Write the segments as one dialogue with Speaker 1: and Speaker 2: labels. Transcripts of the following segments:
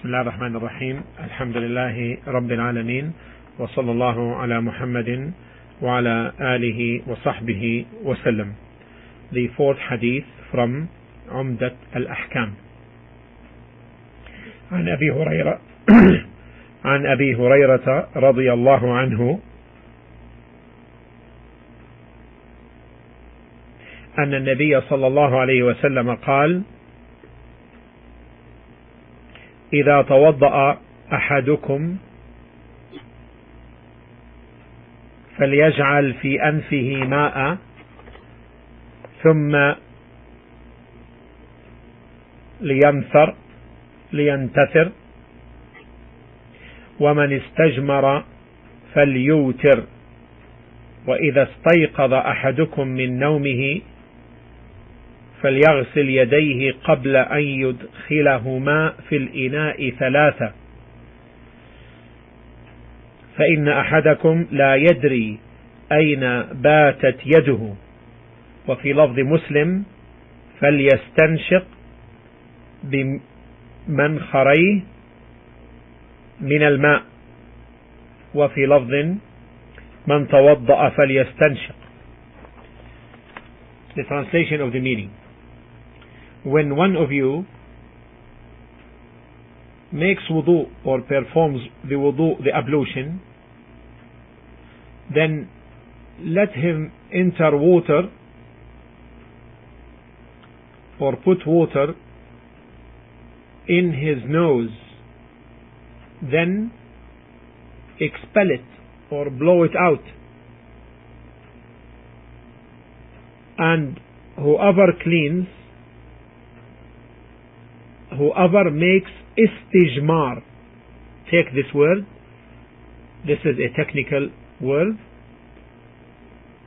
Speaker 1: بسم الله الرحمن الرحيم. الحمد لله رب العالمين، وصلى الله على محمد وعلى آله وصحبه وسلم. The fourth hadith from Umdat al-Ahkam. عن أبي هريرة رضي الله عنه أن النبي صلى الله عليه وسلم قال: إذا توضأ أحدكم فليجعل في أنفه ماء ثم لينتثر، ومن استجمر فليوتر، وإذا استيقظ أحدكم من نومه فليغسل يديه قبل أن يدخلهما في الإناء ثلاثة، فإن أحدكم لا يدري أين باتت يده. وفي لفظ مسلم: فليستنشق بمنخريه من الماء. وفي لفظ: من توضأ فليستنشق. The translation of the meaning: when one of you makes wudu or performs the wudu, the ablution, then let him enter water or put water in his nose, then expel it or blow it out. And whoever makes istijmar, take this word, this is a technical word,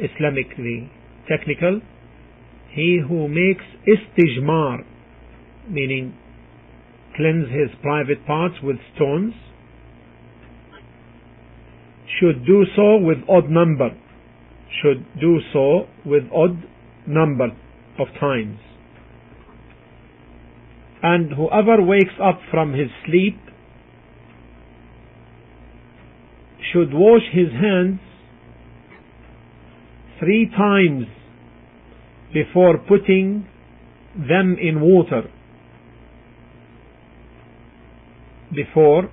Speaker 1: Islamically technical. He who makes istijmar, meaning cleanse his private parts with stones, should do so with odd number of times. And whoever wakes up from his sleep should wash his hands 3 times before putting them in water. Before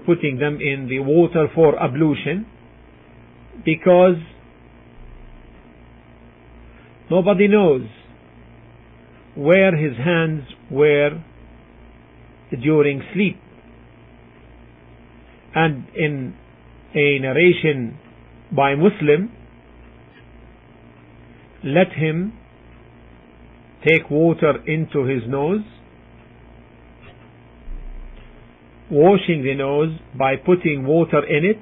Speaker 1: putting them in the water for ablution, because nobody knows where his hands were during sleep. And in a narration by Muslim, let him take water into his nose, washing the nose by putting water in it.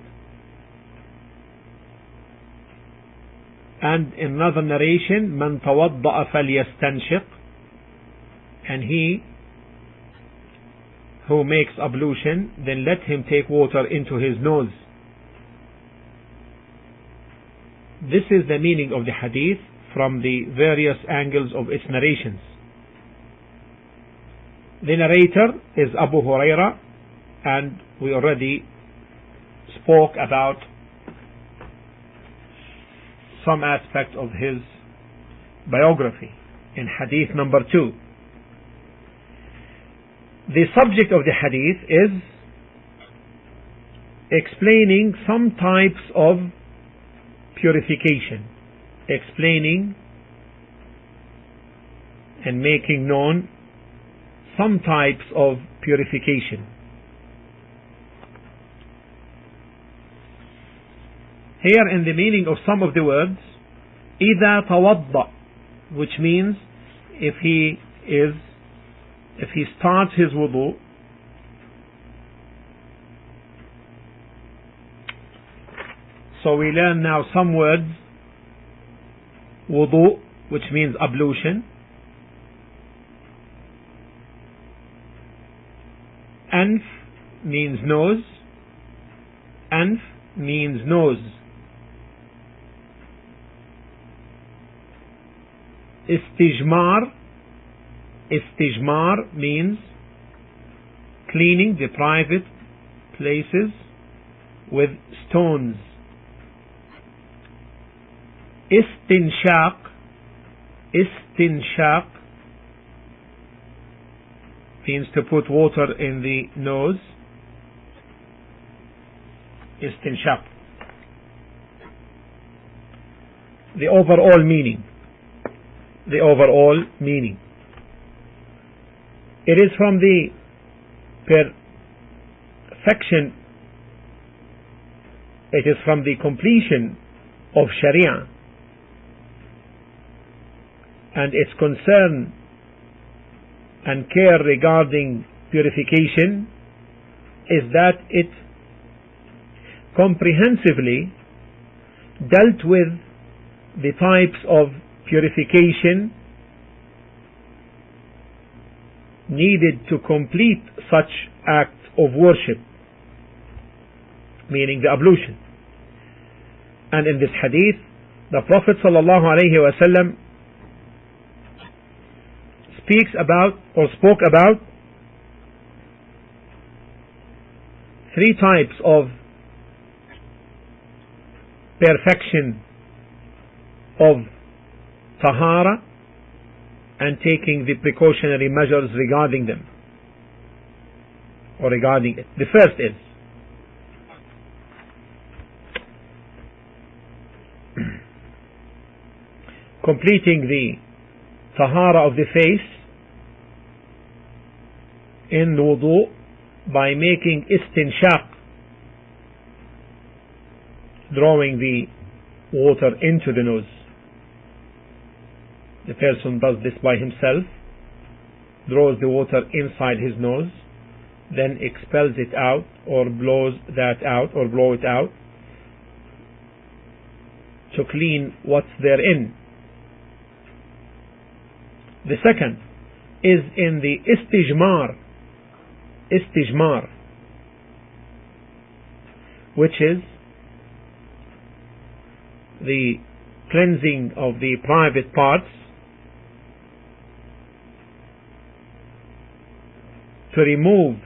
Speaker 1: And in another narration, من توضأ فليستنشق, and he who makes ablution, then let him take water into his nose. This is the meaning of the hadith from the various angles of its narrations. The narrator is Abu Huraira, and we already spoke about some aspect of his biography in hadith number 2. The subject of the hadith is explaining some types of purification, explaining and making known some types of purification. Here in the meaning of some of the words, إذا توضأ, which means if he starts his wudu, so we learn now some words. Wudu, which means ablution. Anf means nose. Anf means nose. Istijmar Istijmar means cleaning the private places with stones. Istinshaq means to put water in the nose. Istinshaq. The overall meaning. It is from the perfection, it is from the completion of Sharia and its concern and care regarding purification is that it comprehensively dealt with the types of purification needed to complete such act of worship, meaning the ablution. And in this hadith, the Prophet ﷺ spoke about three types of perfection of tahara and taking the precautionary measures regarding them or regarding it. The first is completing the tahara of the face in wudu by making istinshaq, drawing the water into the nose. The person does this by himself, draws the water inside his nose, then expels it out or blows it out to clean what's therein. The second is in the istijmar, which is the cleansing of the private parts to remove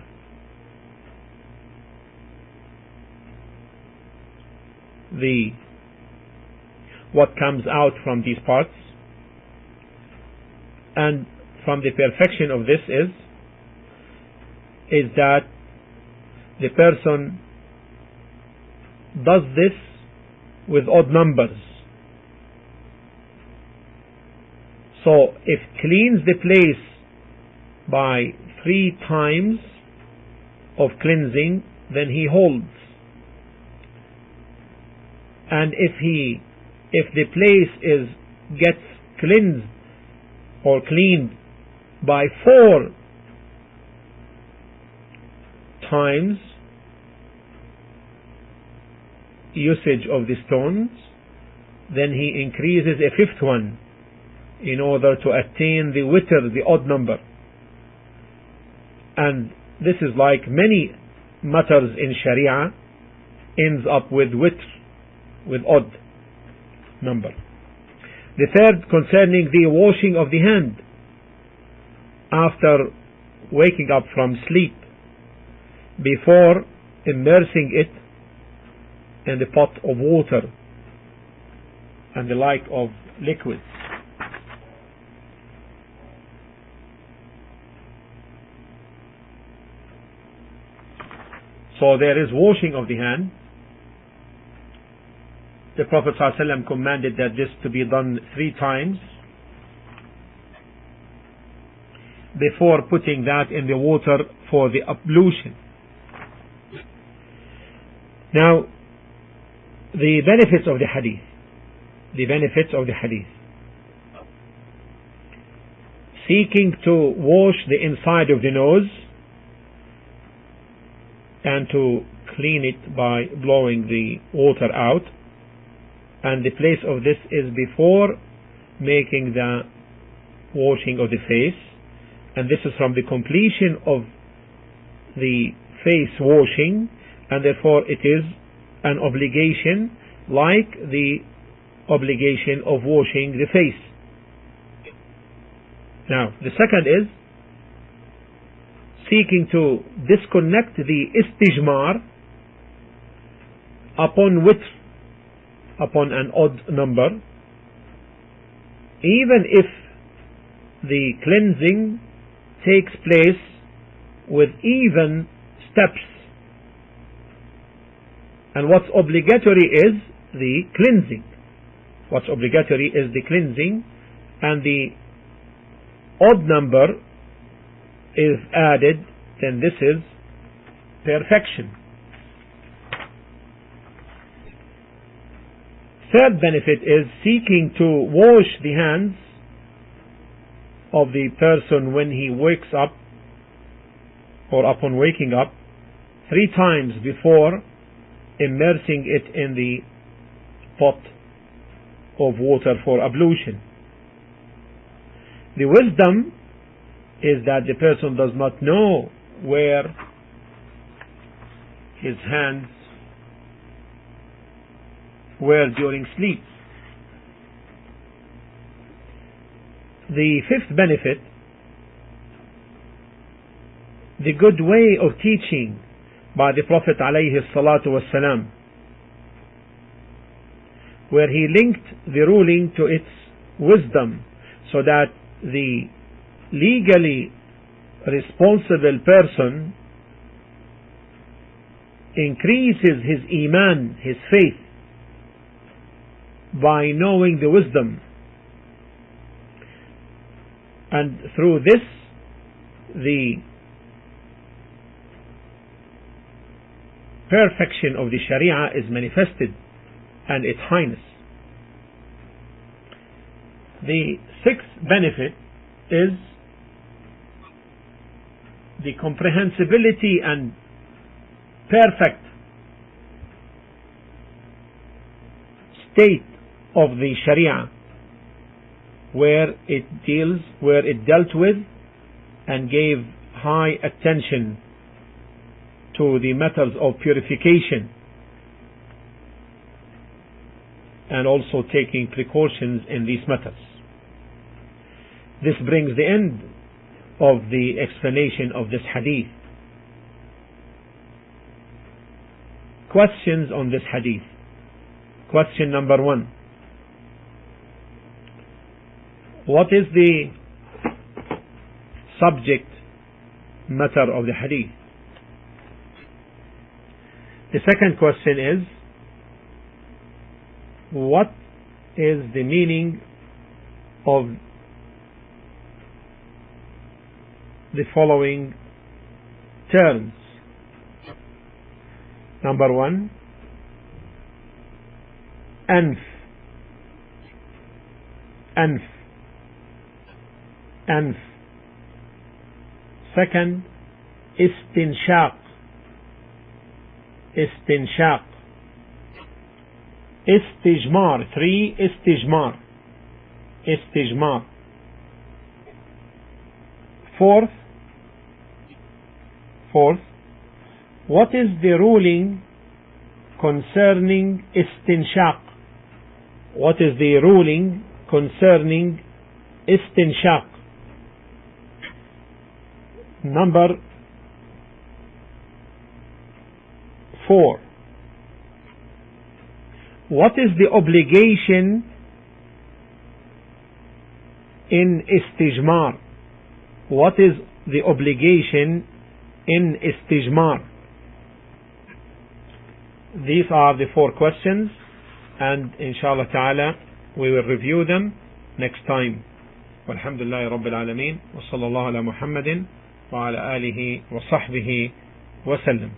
Speaker 1: what comes out from these parts. And from the perfection of this is that the person does this with odd numbers. So if cleans the place by 3 times of cleansing, then he holds. And if the place gets cleansed or cleaned by 4 times usage of the stones, then he increases a 5th one in order to attain the witr, the odd number. And this is like many matters in Sharia, ends up with witr, with odd number. The third concerning the washing of the hand after waking up from sleep, before immersing it in the pot of water and the like of liquids. So there is washing of the hand. The Prophet ﷺ commanded that this to be done 3 times before putting that in the water for the ablution. Now, the benefits of the hadith. Seeking to wash the inside of the nose and to clean it by blowing the water out. And the place of this is before making the washing of the face. And this is from the completion of the face washing, and therefore it is an obligation like the obligation of washing the face. Now, the second is seeking to disconnect the istijmar upon witr, upon an odd number, even if the cleansing takes place with even steps. And what's obligatory is the cleansing. What's obligatory is the cleansing, and the odd number is added, then this is perfection. Third benefit is seeking to wash the hands of the person when he wakes up or upon waking up 3 times before immersing it in the pot of water for ablution. The wisdom is that the person does not know where his hands were during sleep. The fifth benefit, the good way of teaching by the Prophet ﷺ, where he linked the ruling to its wisdom, so that the legally responsible person increases his iman, his faith, by knowing the wisdom, and through this the perfection of the Sharia is manifested and its highness. The sixth benefit is the comprehensibility and perfect state of the Sharia, where it dealt with and gave high attention to the methods of purification, and also taking precautions in these methods. This brings the end of the explanation of this hadith. Questions on this hadith. Question number 1. What is the subject matter of the hadith? The second question is, what is the meaning of the following terms? Number 1, anf, anf, anf. Second, istinshaq, istinshaq. Istijmar, 3, istijmar, istijmar. Fourth, what is the ruling concerning istinshaq? What is the ruling concerning istinshaq? Number 4. What is the obligation in istijmar? What is the obligation in istijmar? These are the 4 questions, and inshallah ta'ala we will review them next time. Walhamdulillahi Rabbil Alameen, wa sallallahu ala Muhammadin wa ala alihi wa sahbihi wa sallam.